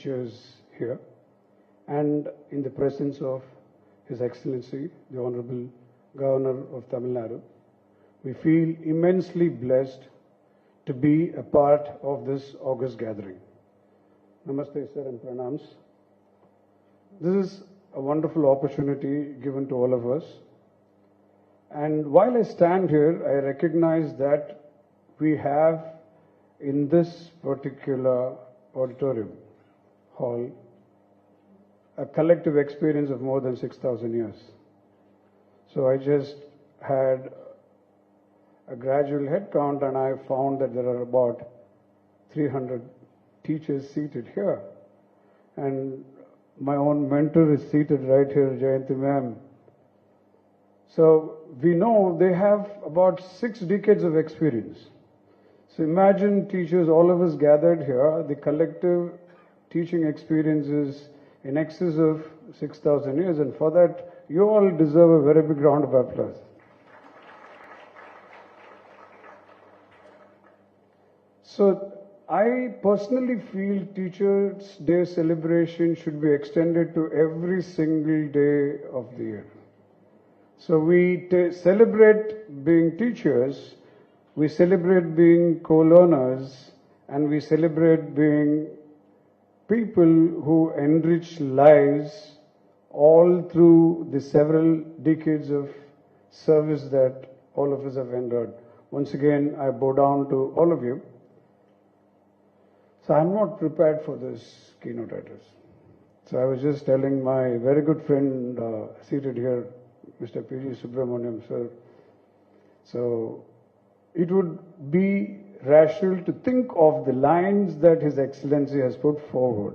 teachers here and in the presence of His Excellency, the Honorable Governor of Tamil Nadu. We feel immensely blessed to be a part of this August gathering. Namaste, sir, and pranams. This is a wonderful opportunity given to all of us. And while I stand here, I recognize that we have in this particular auditorium hall a collective experience of more than 6,000 years. So I just had a gradual head count and I found that there are about 300 teachers seated here. And my own mentor is seated right here, Jayanti ma'am. So we know they have about 6 decades of experience. So imagine teachers, all of us gathered here, the collective teaching experience is in excess of 6,000 years, and for that you all deserve a very big round of applause. So I personally feel Teachers' Day celebration should be extended to every single day of the year. So we celebrate being teachers, we celebrate being co-learners, and we celebrate being people who enrich lives all through the several decades of service that all of us have endured. Once again, I bow down to all of you. So I'm not prepared for this keynote address. So I was just telling my very good friend seated here, Mr. P.G. Subramaniam, sir. So it would be rational to think of the lines that His Excellency has put forward.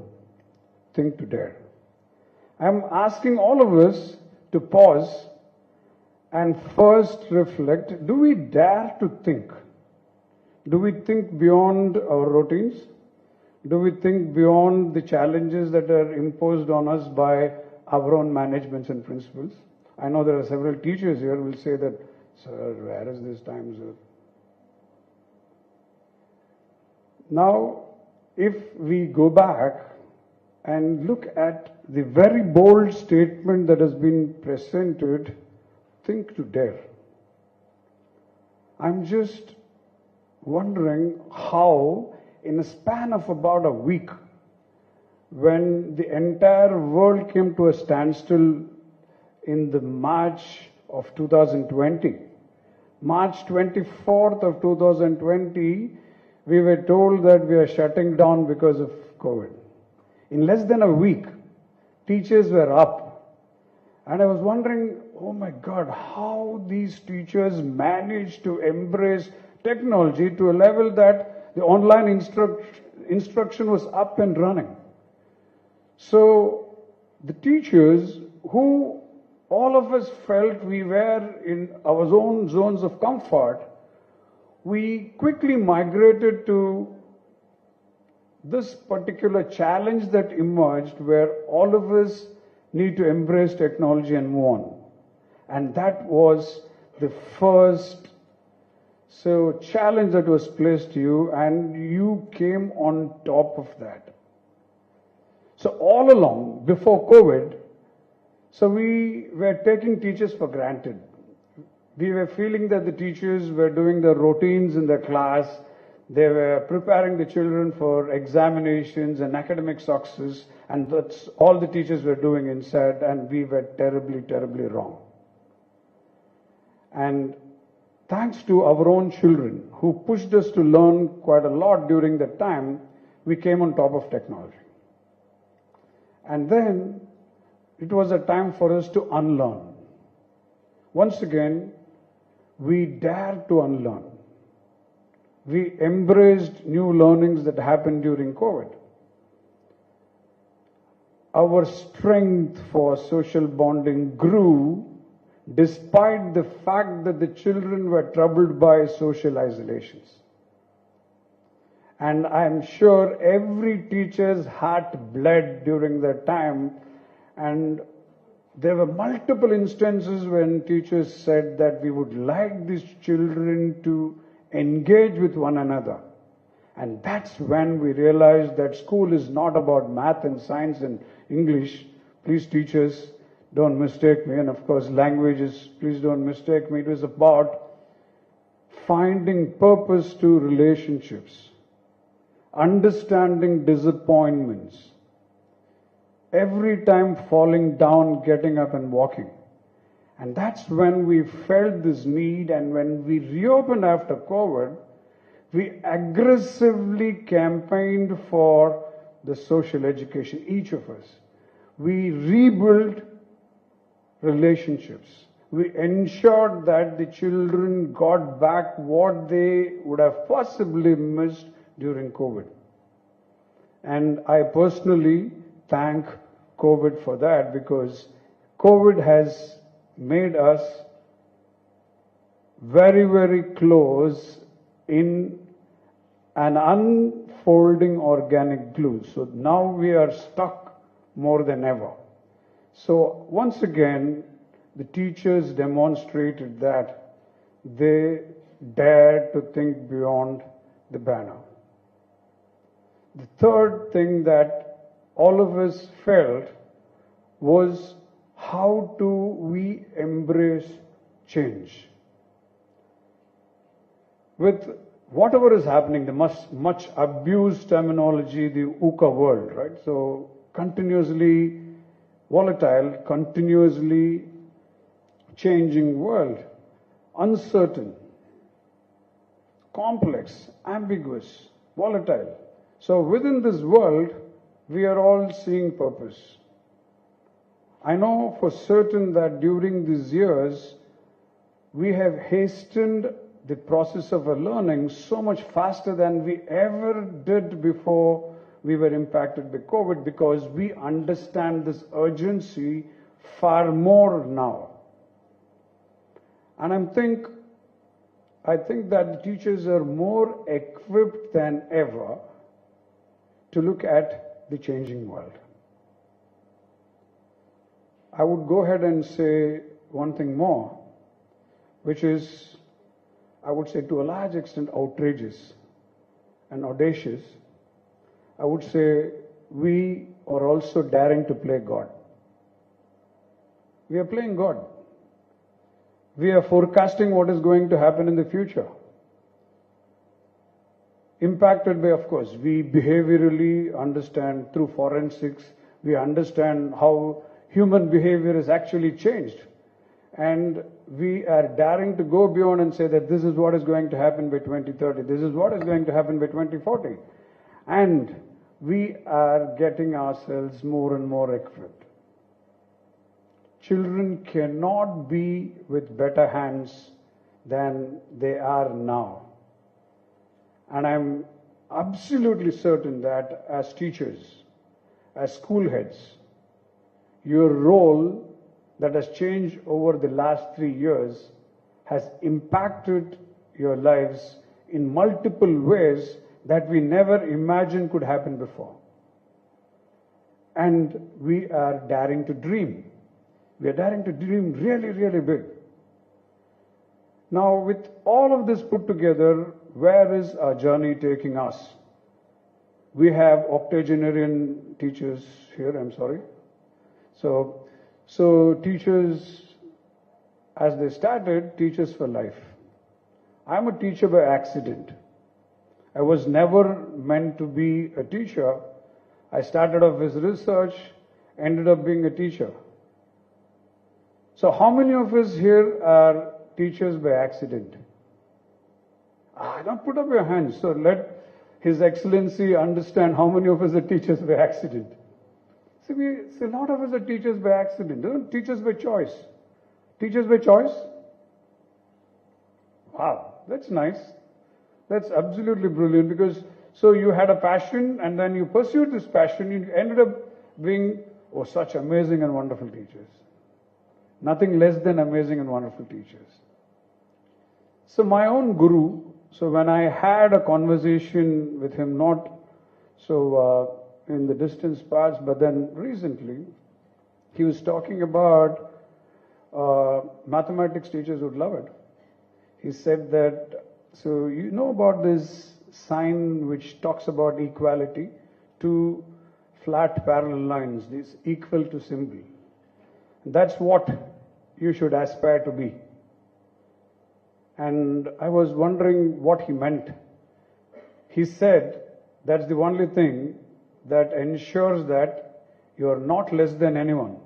Think to dare. I'm asking all of us to pause and first reflect. Do we dare to think? Do we think beyond our routines? Do we think beyond the challenges that are imposed on us by our own managements and principles? I know there are several teachers here who will say that, sir, where is this time, sir? Now, if we go back and look at the very bold statement that has been presented, think to dare. I'm just wondering how, in a span of about a week, when the entire world came to a standstill in the March of 2020, March 24th of 2020, we were told that we are shutting down because of COVID. In less than a week, teachers were up. And I was wondering, oh my God, how these teachers managed to embrace technology to a level that the online instruction was up and running. So the teachers who all of us felt we were in our own zones of comfort, we quickly migrated to this particular challenge that emerged where all of us need to embrace technology and move on. And that was the first challenge that was placed to you, and you came on top of that. So all along, before COVID, so we were taking teachers for granted. We were feeling that the teachers were doing their routines in their class. They were preparing the children for examinations and academic success, and that's all the teachers were doing inside, and we were terribly, terribly wrong. And thanks to our own children who pushed us to learn quite a lot during that time, we came on top of technology. And then it was a time for us to unlearn. Once again, we dared to unlearn. We embraced new learnings that happened during COVID. Our strength for social bonding grew despite the fact that the children were troubled by social isolations. And I'm sure every teacher's heart bled during that time, and there were multiple instances when teachers said that we would like these children to engage with one another. And that's when we realized that school is not about math and science and English. Please, teachers, don't mistake me. And of course, languages, please don't mistake me. It was about finding purpose to relationships, understanding disappointments, every time falling down, getting up and walking. And that's when we felt this need, and when we reopened after COVID, we aggressively campaigned for the social education, each of us. We rebuilt relationships. We ensured that the children got back what they would have possibly missed during COVID. And I personally thank COVID for that, because COVID has made us very, very close in an unfolding organic glue. So now we are stuck more than ever. So once again, the teachers demonstrated that they dared to think beyond the banner. The third thing that all of us felt was, how do we embrace change? With whatever is happening, the much abused terminology, the VUCA world, right? So continuously volatile, continuously changing world, uncertain, complex, ambiguous, volatile. So within this world, we are all seeing purpose. I know for certain that during these years, we have hastened the process of our learning so much faster than we ever did before we were impacted by COVID, because we understand this urgency far more now. And I think that the teachers are more equipped than ever to look at the changing world. I would go ahead and say one thing more, which is, I would say to a large extent, outrageous and audacious. I would say we are also daring to play God. We are playing God. We are forecasting what is going to happen in the future. Impacted by, of course, we behaviorally understand through forensics, we understand how human behavior is actually changed. And we are daring to go beyond and say that this is what is going to happen by 2030. This is what is going to happen by 2040. And we are getting ourselves more and more equipped. Children cannot be with better hands than they are now. And I'm absolutely certain that as teachers, as school heads, your role that has changed over the last 3 years has impacted your lives in multiple ways that we never imagined could happen before. And we are daring to dream. We are daring to dream really, really big. Now, with all of this put together, where is our journey taking us? We have octogenarian teachers here, I'm sorry. So teachers, as they started, teachers for life. I'm a teacher by accident. I was never meant to be a teacher. I started off with research, ended up being a teacher. So how many of us here are teachers by accident? Don't put up your hands. So let His Excellency understand how many of us are teachers by accident. See, a lot of us are teachers by accident. Don't teachers by choice. Teachers by choice? Wow, that's nice. That's absolutely brilliant, because so you had a passion and then you pursued this passion, you ended up being such amazing and wonderful teachers. Nothing less than amazing and wonderful teachers. So my own guru, so when I had a conversation with him, not in the distance past, but then recently, he was talking about mathematics teachers would love it. He said that, so you know about this sign which talks about equality, two flat parallel lines, this equal to symbol. That's what you should aspire to be. And I was wondering what he meant. He said that's the only thing that ensures that you are not less than anyone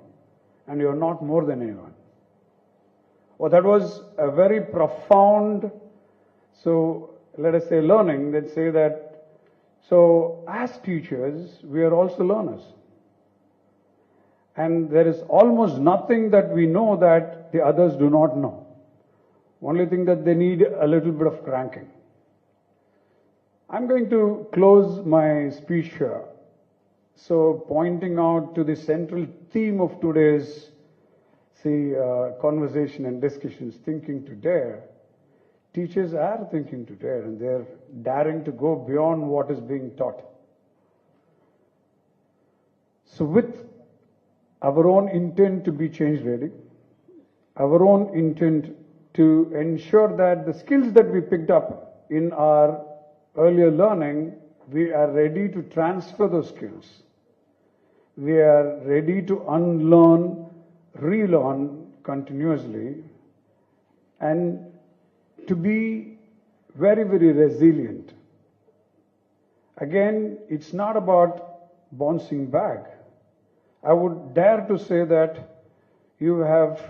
and you are not more than anyone. Well, that was a very profound, so let us say learning, let's say that, so as teachers, we are also learners. And there is almost nothing that we know that the others do not know. Only thing that they need a little bit of cranking. I'm going to close my speech here. So pointing out to the central theme of today's conversation and discussions, thinking to dare. Teachers are thinking to dare and they're daring to go beyond what is being taught. So with our own intent to be change ready, our own intent to ensure that the skills that we picked up in our earlier learning, we are ready to transfer those skills. We are ready to unlearn, relearn continuously, and to be very, very resilient. Again, it's not about bouncing back. I would dare to say that you have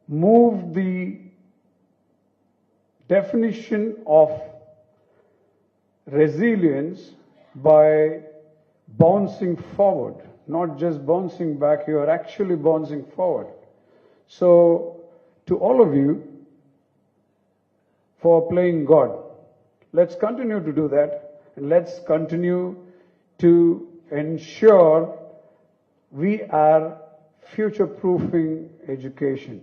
moved the definition of resilience by bouncing forward, not just bouncing back, you are actually bouncing forward. So, to all of you, for playing God, let's continue to do that, and let's continue to ensure we are future-proofing education.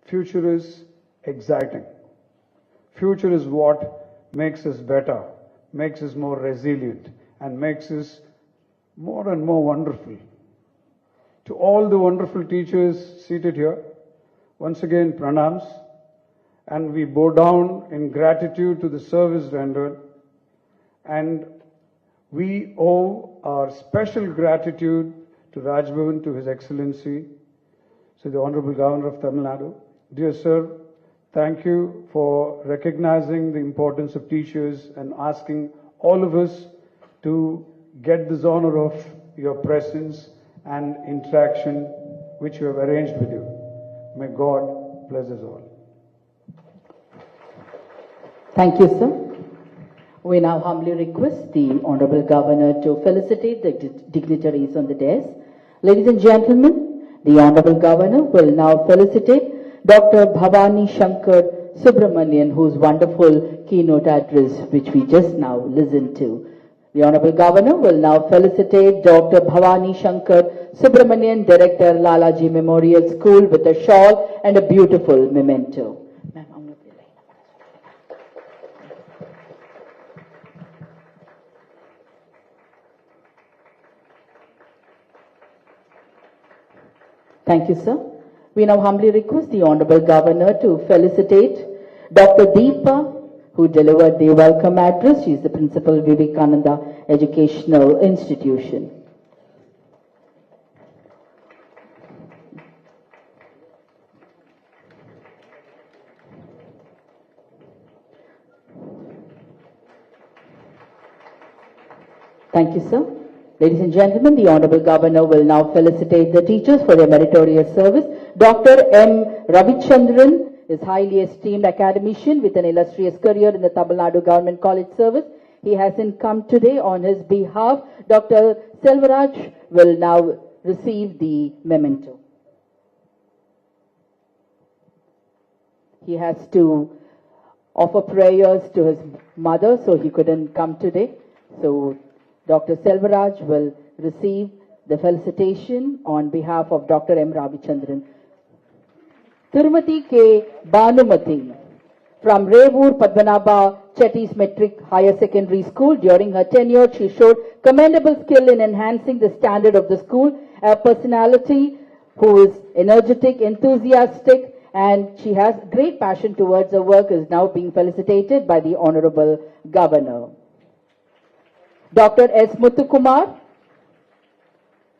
Future is exciting. Future is what makes us better, makes us more resilient, and makes us more and more wonderful. To all the wonderful teachers seated here, once again, pranams, and we bow down in gratitude to the service rendered, and we owe our special gratitude to Raj Bhavan, to His Excellency, so the Honorable Governor of Tamil Nadu. Dear Sir, thank you for recognizing the importance of teachers and asking all of us to get this honor of your presence and interaction which you have arranged with you. May God bless us all. Thank you, sir. We now humbly request the Honorable Governor to felicitate the dignitaries on the dais. Ladies and gentlemen, the Honorable Governor will now felicitate Dr. Bhavani Shankar Subramanian, whose wonderful keynote address which we just now listened to. The Honorable Governor will now felicitate Dr. Bhavani Shankar Subramanian, Director, Lalaji Memorial School, with a shawl and a beautiful memento. Thank you, sir. We now humbly request the Honorable Governor to felicitate Dr. Deepa, who delivered the welcome address. She is the Principal, Vivekananda Educational Institution. Thank you, sir. Ladies and gentlemen, the Honorable Governor will now felicitate the teachers for their meritorious service. Dr. M. Ravichandran is highly esteemed academician with an illustrious career in the Tamil Nadu Government College Service. He hasn't come today. On his behalf, Dr. Selvaraj will now receive the memento. He has to offer prayers to his mother, so he couldn't come today. So Dr. Selvaraj will receive the felicitation on behalf of Dr. M. Ravichandran. Tirumati K. Bhanumati from Revur Padmanabha Chetty's Metric Higher Secondary School. During her tenure, she showed commendable skill in enhancing the standard of the school, a personality who is energetic, enthusiastic, and she has great passion towards her work, is now being felicitated by the Honorable Governor. Dr. S. Muthukumar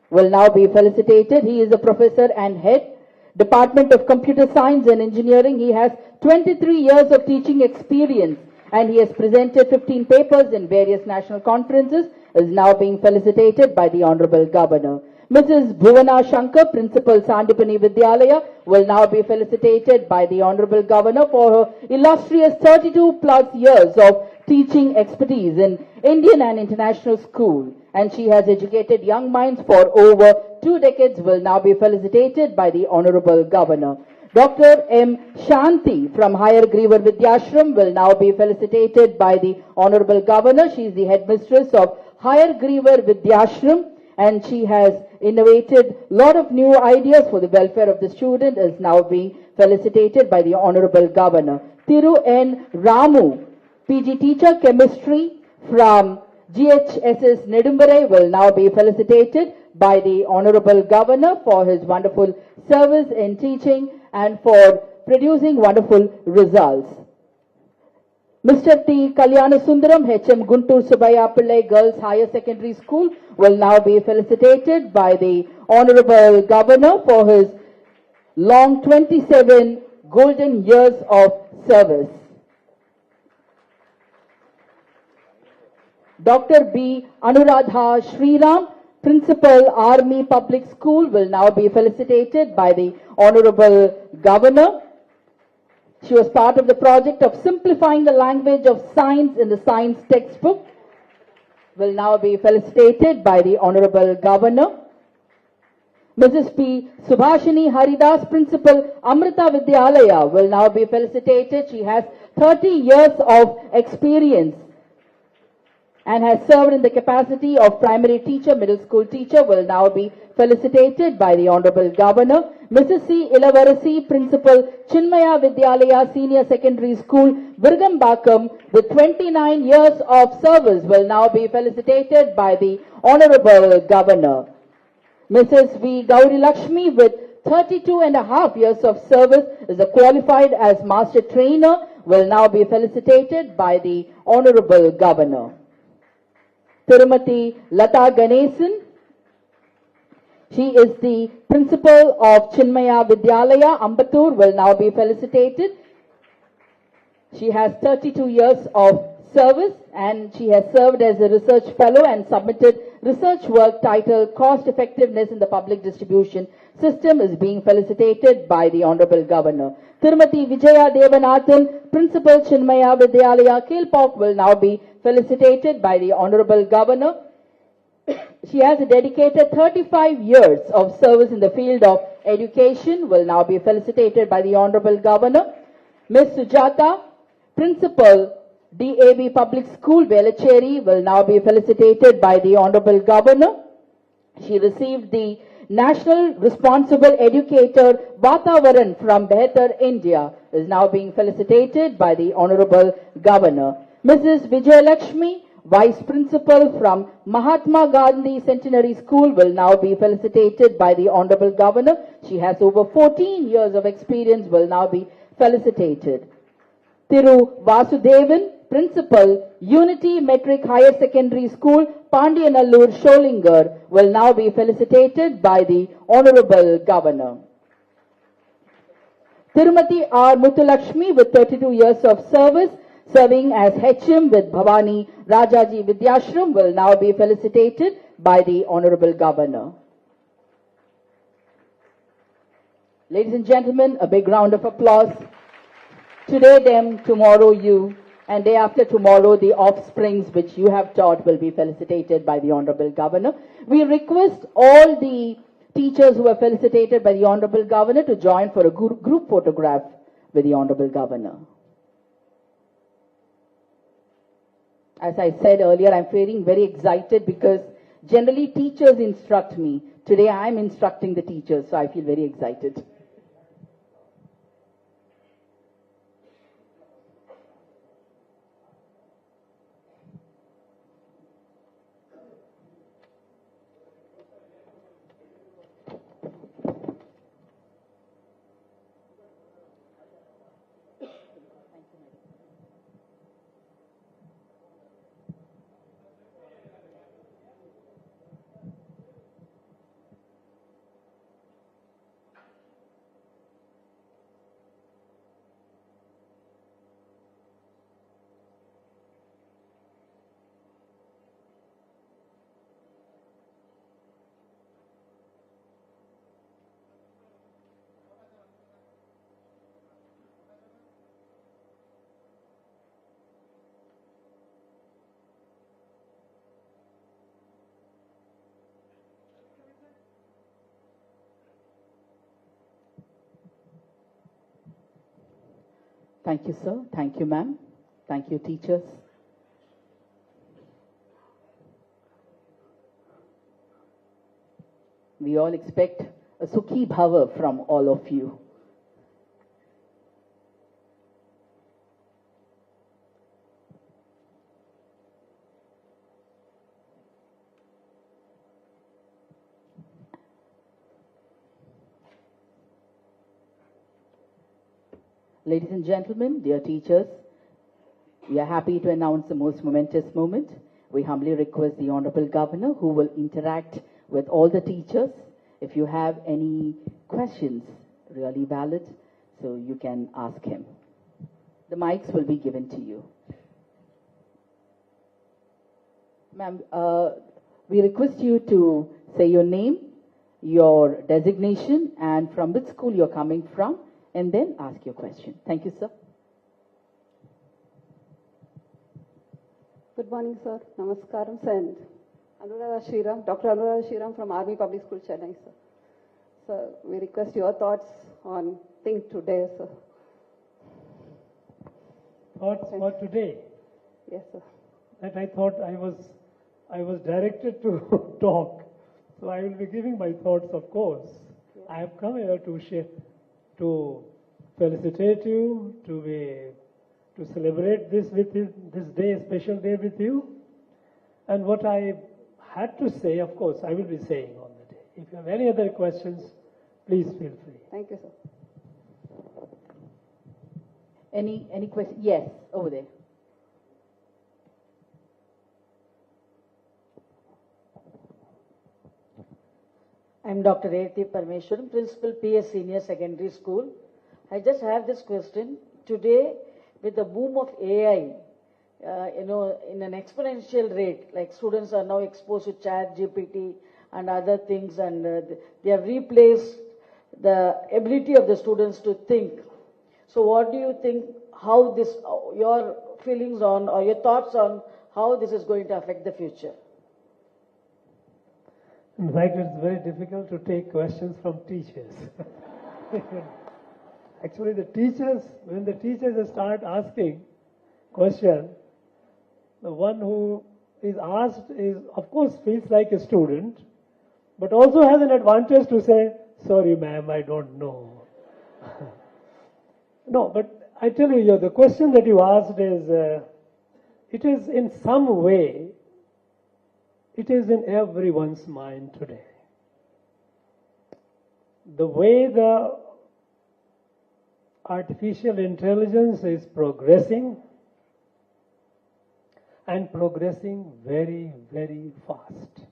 will now be felicitated. He is a professor and head, Department of Computer Science and Engineering. He has 23 years of teaching experience and he has presented 15 papers in various national conferences, is now being felicitated by the Honorable Governor. Mrs. Bhuvana Shankar, Principal Sandipani Vidyalaya, will now be felicitated by the Honorable Governor for her illustrious 32 plus years of teaching expertise in Indian and international school. And she has educated young minds for over 2 decades, will now be felicitated by the Honorable Governor. Dr. M. Shanti from Higher Griever Vidyashram will now be felicitated by the Honorable Governor. She is the headmistress of Higher Griever Vidyashram and she has innovated a lot of new ideas for the welfare of the student, is now being felicitated by the Honorable Governor. Thiru N. Ramu, PG teacher, chemistry from GHSS Nedumbarai, will now be felicitated by the Honorable Governor for his wonderful service in teaching and for producing wonderful results. Mr. T. Kalyana Sundaram, HM Guntur Subaya Pillai Girls Higher Secondary School, will now be felicitated by the Honorable Governor for his long 27 golden years of service. Dr. B. Anuradha Sriram, Principal Army Public School, will now be felicitated by the Honorable Governor. She was part of the project of simplifying the language of science in the science textbook, will now be felicitated by the Honorable Governor. Mrs. P. Subhashini Haridas, Principal Amrita Vidyalaya, will now be felicitated. She has 30 years of experience and has served in the capacity of primary teacher, middle school teacher, will now be felicitated by the Honorable Governor. Mrs. C. Ilavarasi, Principal Chinmaya Vidyalaya Senior Secondary School, Virgambakam, with 29 years of service, will now be felicitated by the Honorable Governor. Mrs. V. Gauri Lakshmi, with 32.5 years of service, is qualified as Master Trainer, will now be felicitated by the Honorable Governor. Tirumati Lata Ganesan, she is the principal of Chinmaya Vidyalaya, Ambattur, will now be felicitated. She has 32 years of service and she has served as a research fellow and submitted research work titled Cost Effectiveness in the Public Distribution System, is being felicitated by the Honorable Governor. Tirumati Vijaya Devanathan, Principal Chinmaya Vidyalaya, Kilpok, will now be felicitated by the Honorable Governor. She has dedicated 35 years of service in the field of education, will now be felicitated by the Honorable Governor. Ms. Sujata, Principal DAB Public School, Velachery, will now be felicitated by the Honorable Governor. She received the National Responsible Educator Vatavaran from Behtar, India, is now being felicitated by the Honorable Governor. Mrs. Vijayalakshmi, Vice Principal from Mahatma Gandhi Centenary School, will now be felicitated by the Honorable Governor. She has over 14 years of experience, will now be felicitated. Thiru Vasudevan, Principal, Unity Metric Higher Secondary School, Pandiyanallur, Sholingar, will now be felicitated by the Honorable Governor. Tirumati R. Muthulakshmi, with 32 years of service, serving as HM with Bhavani Rajaji Vidyashram, will now be felicitated by the Honorable Governor. Ladies and gentlemen, a big round of applause. Today them, tomorrow you, and day after tomorrow the offsprings which you have taught will be felicitated by the Honorable Governor. We request all the teachers who were felicitated by the Honorable Governor to join for a group photograph with the Honorable Governor. As I said earlier, I'm feeling very excited because generally teachers instruct me. Today I'm instructing the teachers, so I feel very excited. Thank you, sir. Thank you, ma'am. Thank you, teachers. We all expect a Sukhi Bhava from all of you. Ladies and gentlemen, dear teachers, we are happy to announce the most momentous moment. We humbly request the Honorable Governor, who will interact with all the teachers. If you have any questions, really valid, so you can ask him. The mics will be given to you. Ma'am, we request you to say your name, your designation, and from which school you're coming from, and then ask your question. Thank you, sir. Good morning, sir. Namaskaram, sir. And Anuradha Shriram, Dr. Anuradha Shriram from Army Public School, Chennai, sir. Sir, we request your thoughts on Think Today, sir. Thoughts for today? Yes, sir. That I thought I was directed to talk. So I will be giving my thoughts, of course. Yeah. I have come here to felicitate you, to celebrate this with you, this day, special day with you. And what I had to say, of course, I will be saying on the day. If you have any other questions, please feel free. Thank you, sir. Any question? Yes, over there. I'm Dr. Ravi Parmeshwaran, Principal PS Senior Secondary School. I just have this question. Today, with the boom of AI, in an exponential rate, like students are now exposed to Chat, GPT, and other things, and they have replaced the ability of the students to think. So what do you think, how this, your feelings on, or your thoughts on how this is going to affect the future? In fact, it's very difficult to take questions from teachers. Actually, when the teachers start asking questions, the one who is asked is, of course, feels like a student, but also has an advantage to say, sorry, ma'am, I don't know. No, but I tell you, the question that you asked is, it is in some way, it is in everyone's mind today. The way the artificial intelligence is progressing, and progressing very, very fast.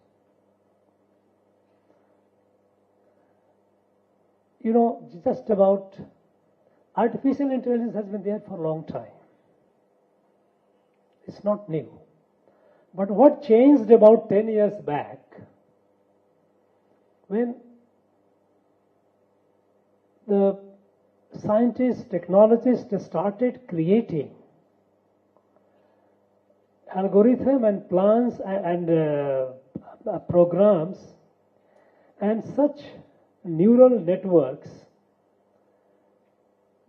Just about artificial intelligence has been there for a long time. It's not new. But what changed about 10 years back, when the scientists, technologists started creating algorithm and plans and programs and such neural networks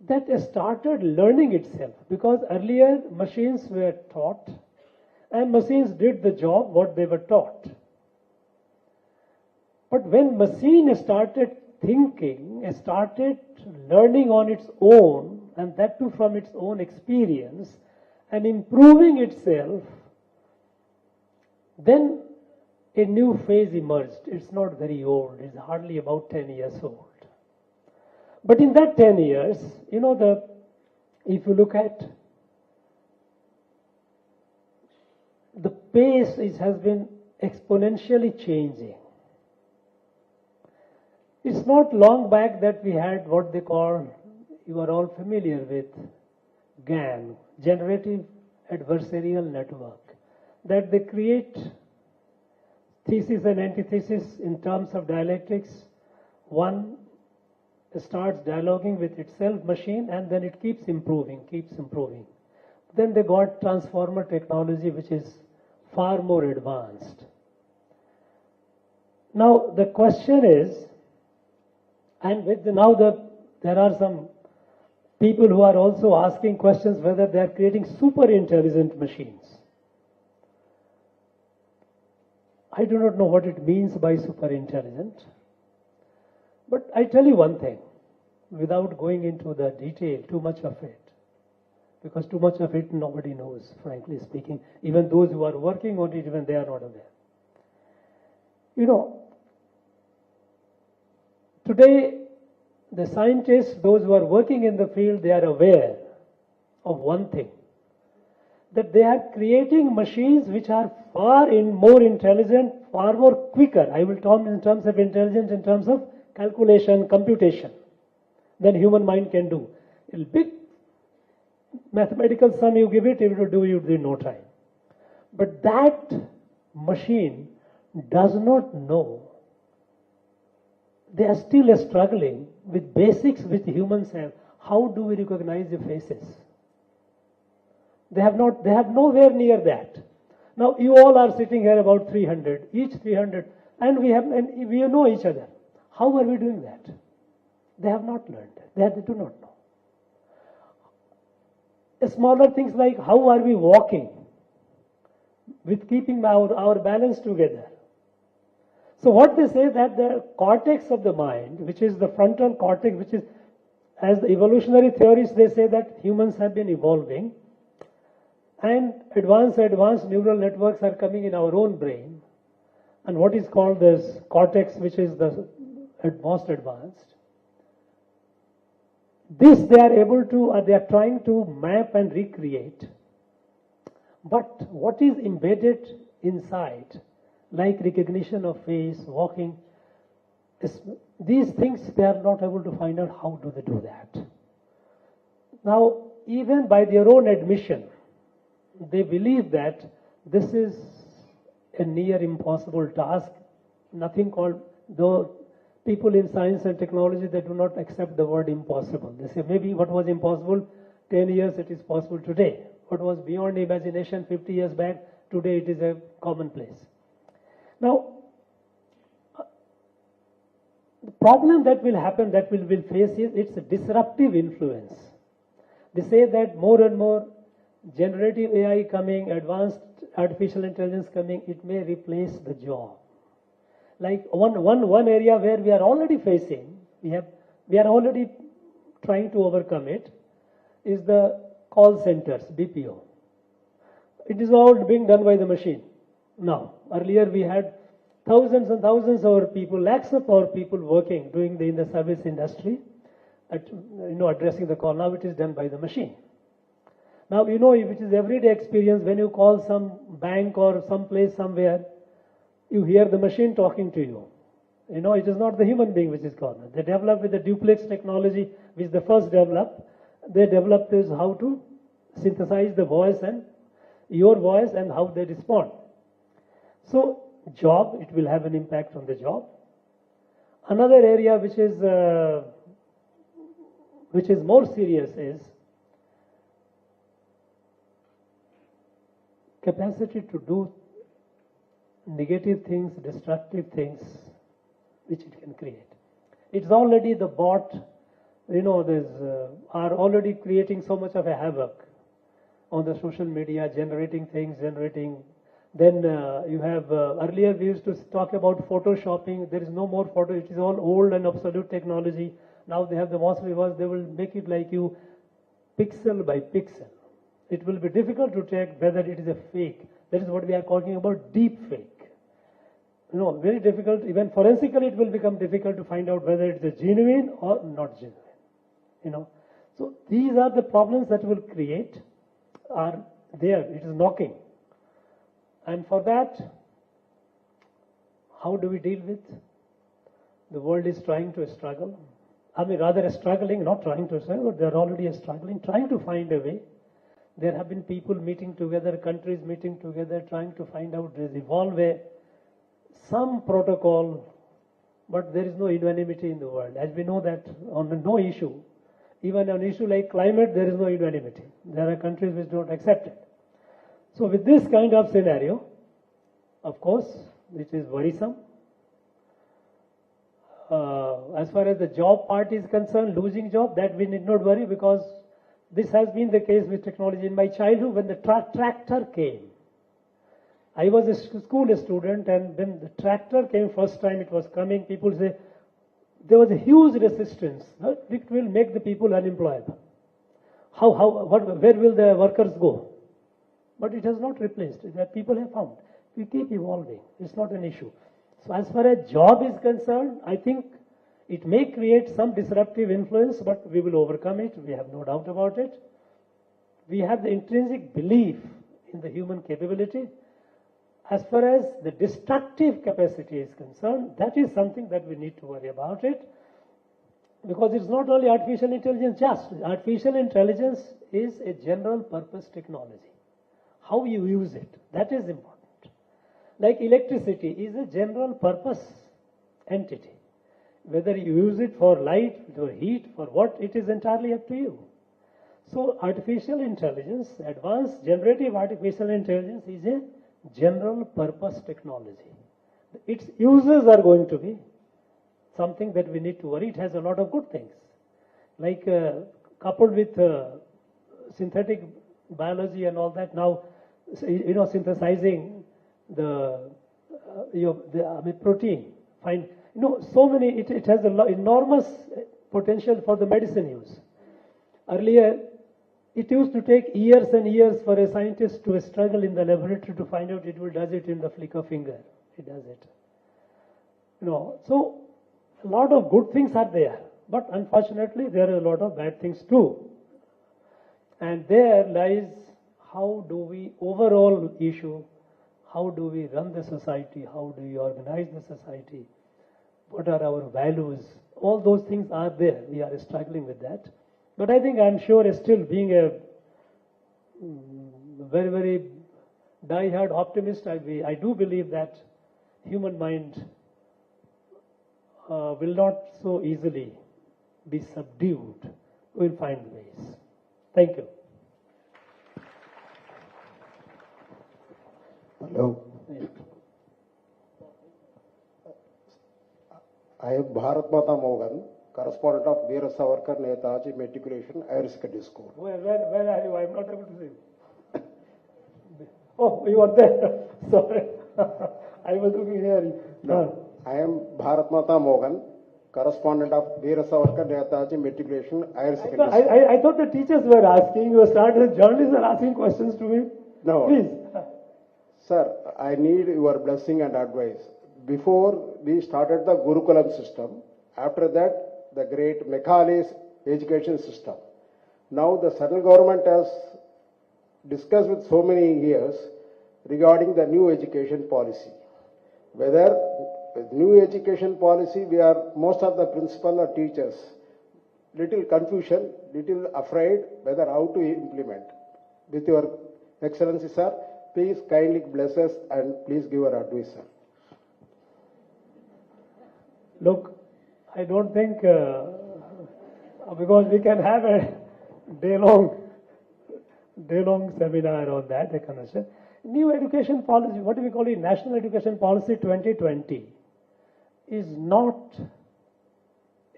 that started learning itself, because earlier machines were taught and machines did the job what they were taught. But when machine started thinking, started learning on its own, and that too from its own experience, and improving itself, then a new phase emerged. It's not very old, it's hardly about 10 years old. But in that 10 years, if you look at the pace, it has been exponentially changing. It's not long back that we had what they call, you are all familiar with, GAN, Generative Adversarial Network, that they create thesis and antithesis in terms of dialectics. One starts dialoguing with itself, machine, and then it keeps improving. Then they got transformer technology, which is far more advanced. Now the question is, and there are some people who are also asking questions whether they are creating super intelligent machines. I do not know what it means by super intelligent, but I tell you one thing, without going into the detail, too much of it, because too much of it nobody knows, frankly speaking. Even those who are working on it, even they are not aware. You know, today the scientists, those who are working in the field, they are aware of one thing, that they are creating machines which are far more intelligent, far more quicker. I will talk in terms of intelligence, in terms of calculation, computation, than human mind can do. A big mathematical sum you give it, it will do you in no time. But that machine does not know. They are still struggling with basics which humans have. How do we recognize the faces? They have nowhere near that. Now you all are sitting here about 300, each 300, and we know each other. How are we doing that? They have not learned. They do not know. Smaller things like how are we walking with keeping our balance together. So what they say that the cortex of the mind, which is the frontal cortex, which is, as the evolutionary theorists, they say that humans have been evolving and advanced neural networks are coming in our own brain, and what is called this cortex, which is the most advanced. This they are trying to map and recreate. But what is embedded inside, like recognition of face, walking, these things they are not able to find out how do they do that. Now, even by their own admission, they believe that this is a near impossible task. Nothing called, though people in science and technology, they do not accept the word impossible. They say maybe what was impossible 10 years, it is possible today. What was beyond imagination 50 years back, today it is a commonplace. Now, the problem that will happen, that we will face is its disruptive influence. They say that more and more generative AI coming, advanced artificial intelligence coming, it may replace the job. Like one area where we are already facing, we are already trying to overcome it, is the call centers, BPO. It is all being done by the machine. Now, earlier we had thousands and thousands of our people, lakhs of our people working, doing in the service industry, addressing the call. Now it is done by the machine. Now, if it is everyday experience, when you call some bank or some place somewhere, you hear the machine talking to you. It is not the human being which is called. They developed with the duplex technology, which the first developed. They developed is how to synthesize the voice and your voice and how they respond. So, job, it will have an impact on the job. Another area which is more serious is capacity to do negative things, destructive things, which it can create. It's already the bot, are already creating so much of a havoc on the social media, generating things, Then you have, earlier we used to talk about photoshopping. There is no more photo. It is all old and obsolete technology. Now they have the most advanced. They will make it like you pixel by pixel. It will be difficult to check whether it is a fake. That is what we are talking about, deep fake. Very difficult. Even forensically, it will become difficult to find out whether it is a genuine or not genuine. So these are the problems that will create. Are there? It is knocking. And for that, how do we deal with? The world is trying to struggle. Rather struggling, not trying to struggle, but they are already struggling, trying to find a way. There have been people meeting together, countries meeting together, trying to find out, evolve some protocol, but there is no unanimity in the world. As we know that on no issue, even on an issue like climate, there is no unanimity. There are countries which don't accept it. So with this kind of scenario, of course, which is worrisome, as far as the job part is concerned, losing job, that we need not worry, because this has been the case with technology. In my childhood, when the tractor came, I was a school student, and when the tractor came first time, it was coming, people say, there was a huge resistance. It will make the people unemployable. Where will the workers go? But it has not replaced. That people have found. We keep evolving. It's not an issue. So as far as job is concerned, I think it may create some disruptive influence, but we will overcome it. We have no doubt about it. We have the intrinsic belief in the human capability. As far as the destructive capacity is concerned, that is something that we need to worry about it. Because it's not only artificial intelligence just. Artificial intelligence is a general purpose technology. How you use it, that is important. Like electricity is a general purpose entity. Whether you use it for light, for heat, for what, it is entirely up to you. So artificial intelligence, advanced generative artificial intelligence is a general purpose technology. Its uses are going to be something that we need to worry. It has a lot of good things. Like coupled with synthetic biology and all that, now, synthesizing the protein. Find, so many, it has enormous potential for the medicine use. Earlier, it used to take years and years for a scientist to struggle in the laboratory to find out it does it in the flick of finger. It does it. So a lot of good things are there, but unfortunately there are a lot of bad things too. And there lies, how do we, overall issue, how do we run the society, how do we organize the society, what are our values, all those things are there. We are struggling with that. But I think, I'm sure, still being a very, very die-hard optimist, I do believe that human mind will not so easily be subdued. We'll find ways. Thank you. Hello. I am Bharat Mata Mohan, correspondent of Veera Savarkar Netaji Matriculation Higher Secondary School. Where are you? I'm not able to see. Oh, you are there. Sorry. I was looking here. No, I am Bharat Mata Mohan, correspondent of Veera Savarkar Netaji Matriculation Higher Secondary School. I thought the teachers were asking. You started, journalists are asking questions to me. No. Please. Sir, I need your blessing and advice. Before we started the Gurukulam system, after that the great Mekhalis education system. Now the central government has discussed with so many years regarding the new education policy. Whether with new education policy, we are, most of the principal or teachers, little confusion, little afraid whether how to implement. With your excellency, sir, please kindly bless us and please give our advice, sir. Look, I don't think, because we can have a day-long seminar on that, I can understand. New education policy, what do we call it? National Education Policy 2020 is not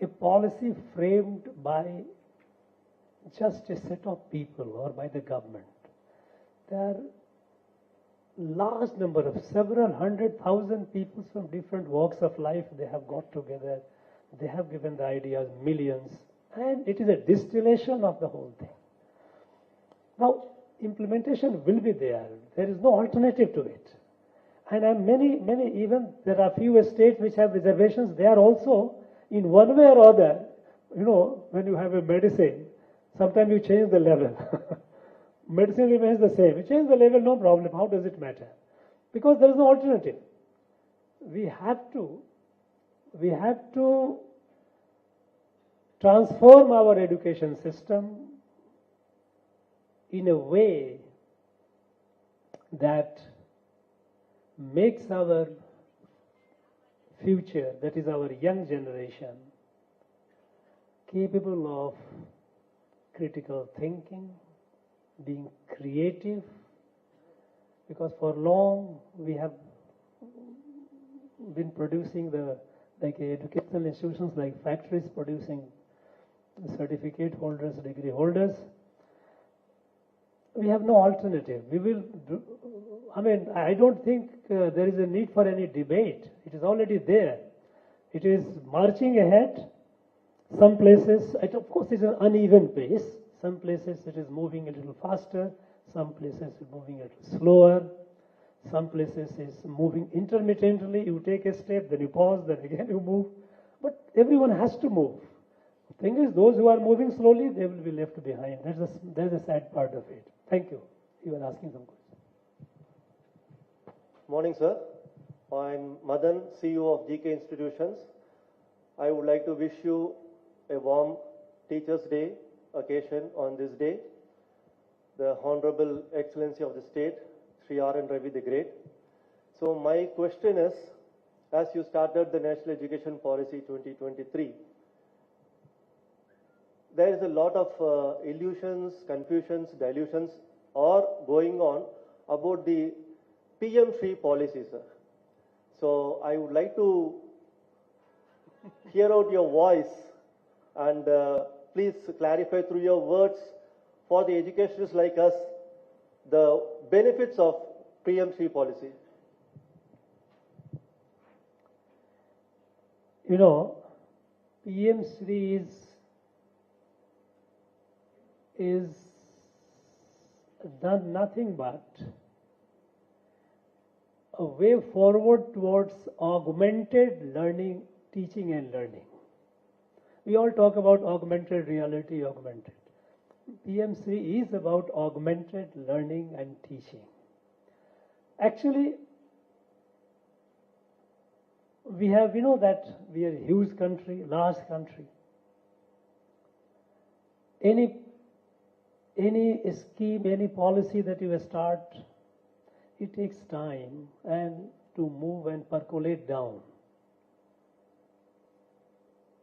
a policy framed by just a set of people or by the government. There are large number of several 100,000 people from different walks of life. They have got together, they have given the ideas, millions, and it is a distillation of the whole thing. Now, implementation will be there. There is no alternative to it. And many, even there are few states which have reservations. They are also, in one way or other, when you have a medicine, sometimes you change the level. Medicine remains the same. You change the level, no problem. How does it matter? Because there is no alternative. We have to transform our education system in a way that makes our future, that is our young generation, capable of critical thinking, being creative, because for long we have been producing the like educational institutions like factories producing certificate holders, degree holders. We have no alternative. We will do, I don't think there is a need for any debate. It is already there. It is marching ahead. Some places, of course, it's an uneven pace. Some places it is moving a little faster. Some places it's moving a little slower. Some places it's moving intermittently. You take a step, then you pause, then again you move. But everyone has to move. The thing is, those who are moving slowly, they will be left behind. That's the sad part of it. Thank you. You were asking some questions. Morning, sir. I'm Madan, CEO of GK Institutions. I would like to wish you a warm Teachers' Day occasion on this day. The Honorable Excellency of the State, Sri R. and Ravi the Great. So my question is, as you started the National Education Policy 2023, there is a lot of illusions, confusions, dilutions are going on about the PM Shri policy, sir. So I would like to hear out your voice and please clarify through your words for the educationists like us the benefits of PM Shri policy. You know, PM Shri is done nothing but a way forward towards augmented learning, teaching and learning. We all talk about augmented reality, augmented. PM3 is about augmented learning and teaching. Actually, we know that we are a huge country, large country. Any scheme, any policy that you start, it takes time and to move and percolate down.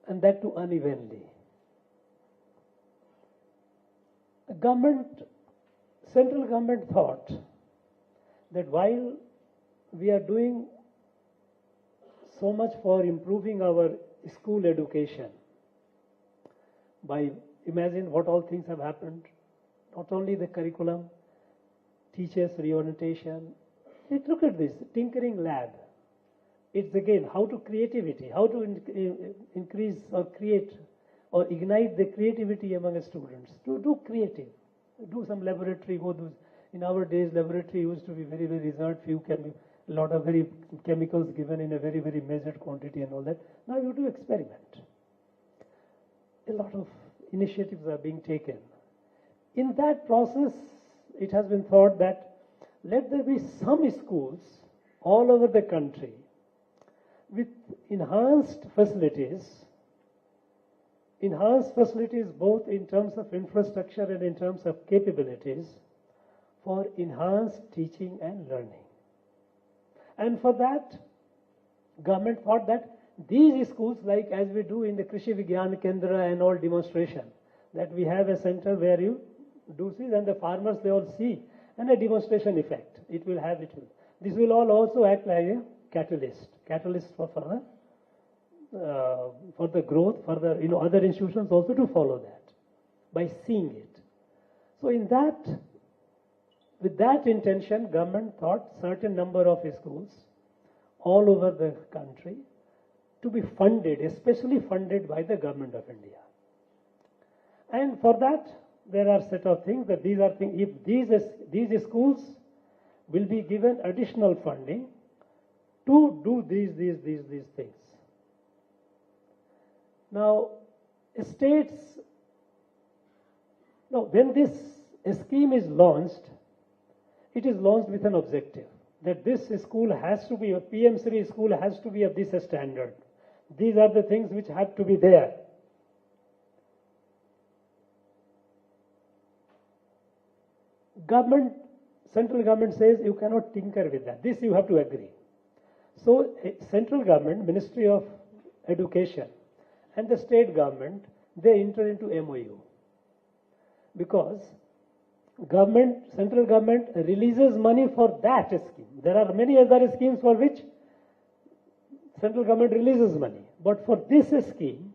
And that too unevenly. Central government thought that while we are doing so much for improving our school education, by imagine what all things have happened, not only the curriculum, teachers reorientation. Look at this, tinkering lab. It's again how to creativity, how to increase or create or ignite the creativity among students. To do creative, do some laboratory. In our days, laboratory used to be very, very reserved. A lot of very chemicals given in a very, very measured quantity and all that. Now you do experiment. A lot of initiatives are being taken. In that process, it has been thought that let there be some schools all over the country with enhanced facilities both in terms of infrastructure and in terms of capabilities for enhanced teaching and learning. And for that, government thought that these schools, like as we do in the Krishi Vigyan Kendra and all demonstration, that we have a center where you do see and the farmers, they all see, and a demonstration effect. This will all also act like a catalyst for the growth, further, other institutions also to follow that by seeing it. So with that intention, government thought certain number of schools all over the country to be funded, especially funded by the government of India. And for that, there are set of things that these are things, if these schools will be given additional funding to do these things. Now, when this scheme is launched, it is launched with an objective that this school has to be, a PM3 school has to be of this standard. These are the things which have to be there. Central government says you cannot tinker with that. This you have to agree. So central government, Ministry of Education and the state government, they enter into MOU. Because central government releases money for that scheme. There are many other schemes for which central government releases money. But for this scheme,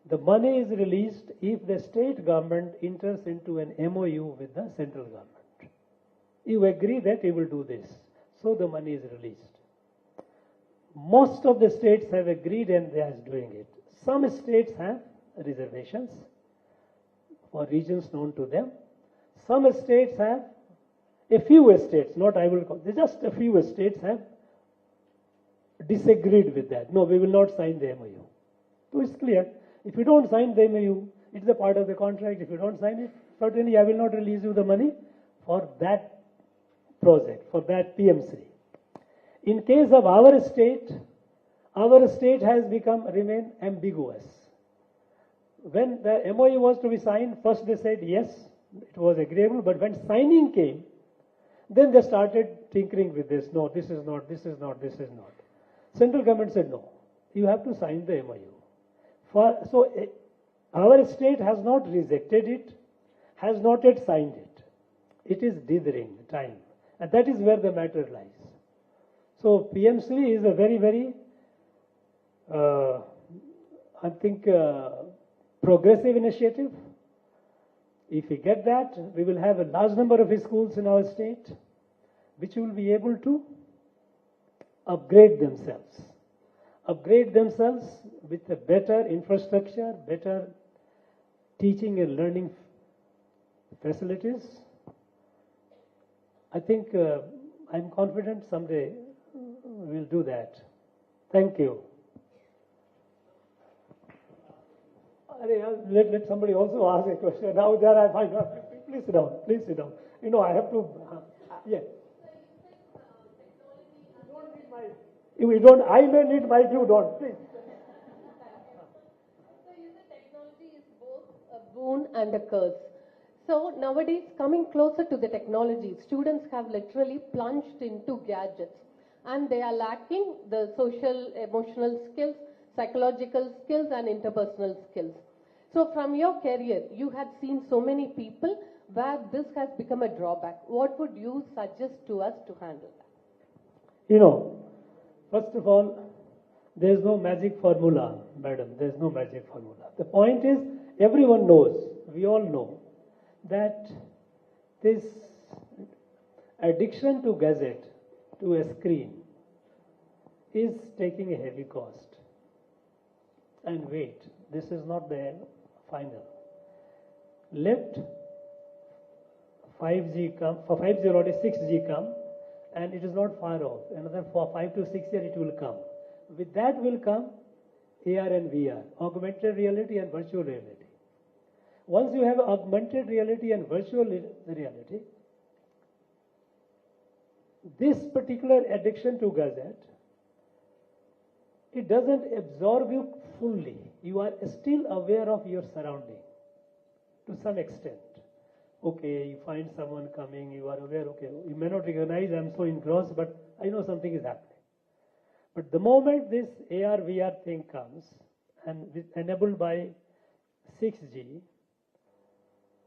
the money is released if the state government enters into an MOU with the central government. You agree that you will do this, so the money is released. Most of the states have agreed and they are doing it. Some states have reservations for reasons known to them. Some states have, a few states, not I will call, just a few states have disagreed with that. No, we will not sign the MOU. So it's clear. If you don't sign the MOU, it's a part of the contract. If you don't sign it, certainly I will not release you the money for that project, for that PMC. In case of our state has remained ambiguous. When the MOU was to be signed, first they said yes, it was agreeable, but when signing came, then they started tinkering with this. No, this is not, this is not, this is not. Central government said no, you have to sign the MOU. Our state has not rejected it, has not yet signed it. It is dithering time, and that is where the matter lies. So PMC is a very, very, progressive initiative. If we get that, we will have a large number of schools in our state which will be able to upgrade themselves with a better infrastructure, better teaching and learning facilities. I think I'm confident someday we'll do that. Thank you. Let somebody also ask a question. Now there I find out. Please sit down. Please sit down. You know, I have to. Yeah. You don't. I may need mic. You don't. Please. So you said technology is both a boon and a curse. So nowadays, coming closer to the technology, students have literally plunged into gadgets, and they are lacking the social, emotional skills, psychological skills, and interpersonal skills. So from your career, you had seen so many people where this has become a drawback. What would you suggest to us to handle that? You know, first of all, there is no magic formula, madam. There is no magic formula. The point is, everyone knows, we all know, that this addiction to gadget, to a screen, is taking a heavy cost. And wait, this is not the final. Let 5G come, for 5G already 6G come, and it is not far off. Another 5 to 6 years it will come. With that will come AR and VR, augmented reality and virtual reality. Once you have augmented reality and virtual reality, this particular addiction to gadget, it doesn't absorb you fully. You are still aware of your surrounding to some extent. Okay, you find someone coming, you are aware, okay, you may not recognize, I'm so engrossed, but I know something is happening. But the moment this AR, VR thing comes, and enabled by 6G,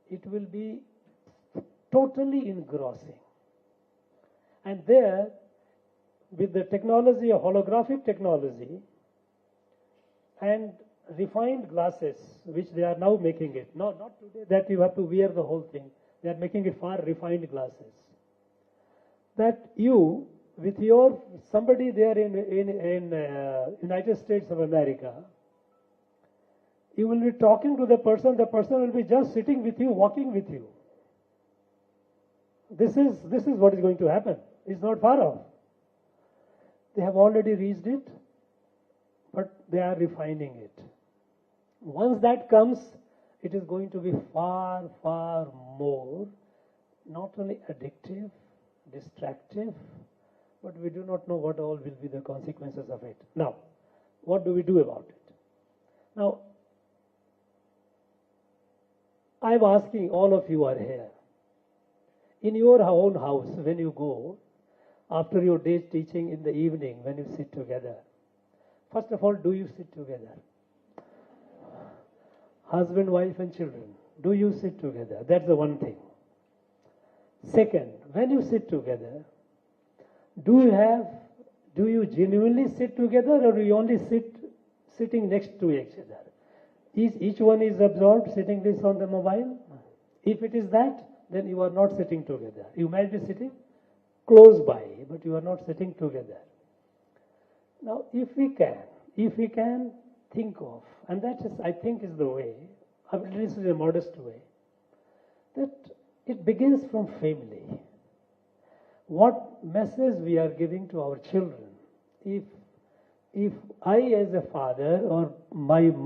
it will be totally engrossing. And there, with the technology, a holographic technology, and refined glasses, which they are now making it. No, not today that you have to wear the whole thing. They are making it far refined glasses. That you, with your somebody there in United States of America, you will be talking to the person will be just sitting with you, walking with you. This is what is going to happen. It's not far off. They have already reached it, but they are refining it. Once that comes, it is going to be far, far more, not only addictive, distractive, but we do not know what all will be the consequences of it. Now, what do we do about it? Now, I'm asking, all of you are here. In your own house, when you go, after your day's teaching in the evening, when you sit together, first of all, do you sit together? Husband, wife, and children, do you sit together? That's the one thing. Second, when you sit together, do you genuinely sit together, or do you only sit sitting next to each other. Each one is absorbed sitting this on the mobile. If it is that, then you are not sitting together. You might be sitting close by, but you are not sitting together. Now, if we can think of, and that is, I think, is the way, at least in a modest way, that it begins from family. What message we are giving to our children? If I as a father or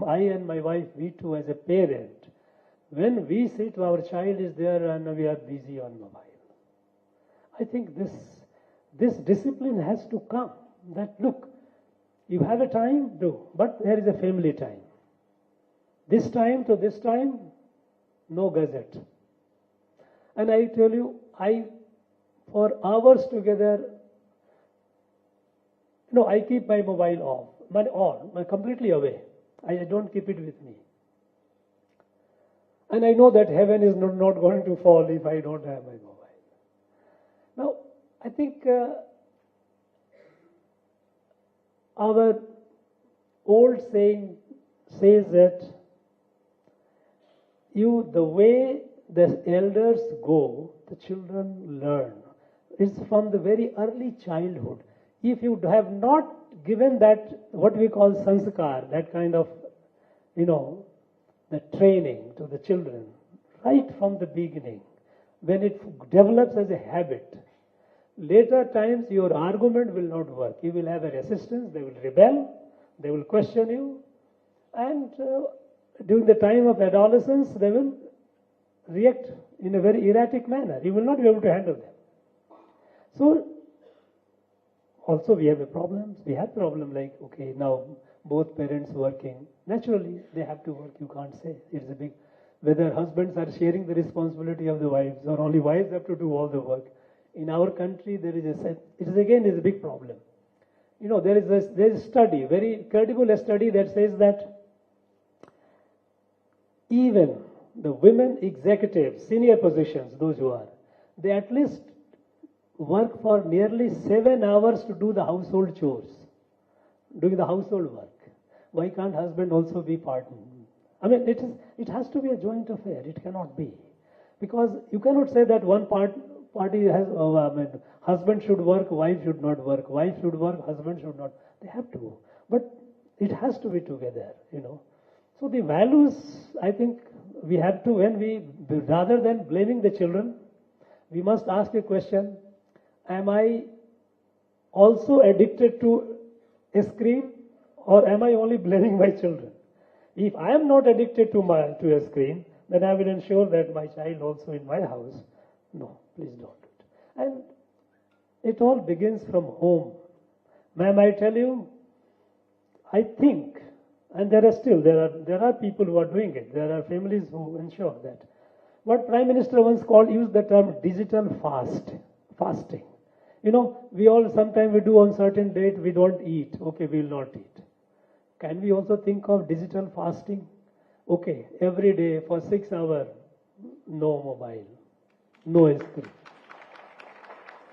I and my wife, we too as a parent, when we sit, our child is there and we are busy on mobile. I think this discipline has to come. That look, you have a time, do, but there is a family time. This time to this time, no gadget. And I tell you, for hours together, I keep my mobile on, completely away. I don't keep it with me. And I know that heaven is not going to fall if I don't have my mobile. Now, I think our old saying says that the way the elders go, the children learn. It's from the very early childhood. If you have not given that, what we call sanskar, that kind of, the training to the children, right from the beginning, when it develops as a habit, later times your argument will not work. You will have a resistance, they will rebel, they will question you, and during the time of adolescence, they will react in a very erratic manner. You will not be able to handle them. So, also we have a problem. We have problem like, okay, now both parents working. Naturally, they have to work. You can't say. It's a big, whether husbands are sharing the responsibility of the wives or only wives have to do all the work. In our country, there is a big problem. There is a study, very credible study that says that even the women executives, senior positions, those who are, they at least work for nearly 7 hours to do the household chores, doing the household work. Why can't husband also be part? I mean, it has to be a joint affair. It cannot be. Because you cannot say that one party has, husband should work, wife should not work, wife should work, husband should not. They have to. But it has to be together, So the values, I think we have to, rather than blaming the children, we must ask a question, am I also addicted to a screen or am I only blaming my children? If I am not addicted to a screen, then I will ensure that my child also in my house, no, please don't do it. And it all begins from home. Ma'am, I tell you, I think, and there are people who are doing it. There are families who ensure that. What Prime Minister once used the term digital fasting. We all sometimes we do on certain date, we don't eat. Okay, we will not eat. Can we also think of digital fasting? Okay, every day for 6 hours, no mobile, no screen.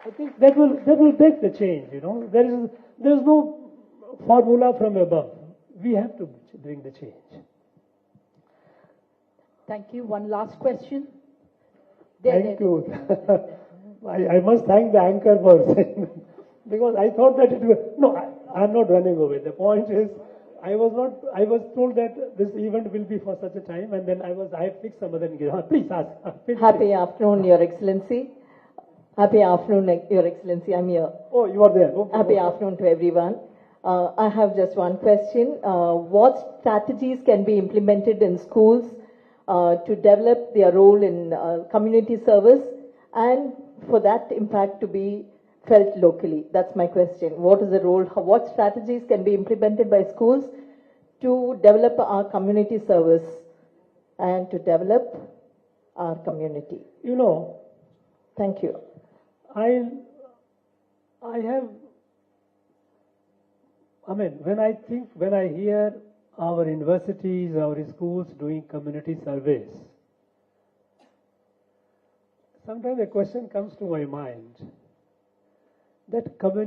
I think that will take the change, There is no formula from above. We have to bring the change. Thank you. One last question. Thank you. I must thank the anchor for saying, because I thought that I'm not running away. The point is, I was told that this event will be for such a time, and then I had fixed some other engagement. Please ask. Happy afternoon, Your Excellency. Happy afternoon, Your Excellency. I'm here. Oh, you are there. Okay, Happy afternoon to everyone. I have just one question. What strategies can be implemented in schools to develop their role in community service and for that impact to be felt locally? That's my question. What is the role? What strategies can be implemented by schools to develop our community service and to develop our community? Thank you. When I hear our universities, our schools doing community service, sometimes a question comes to my mind that community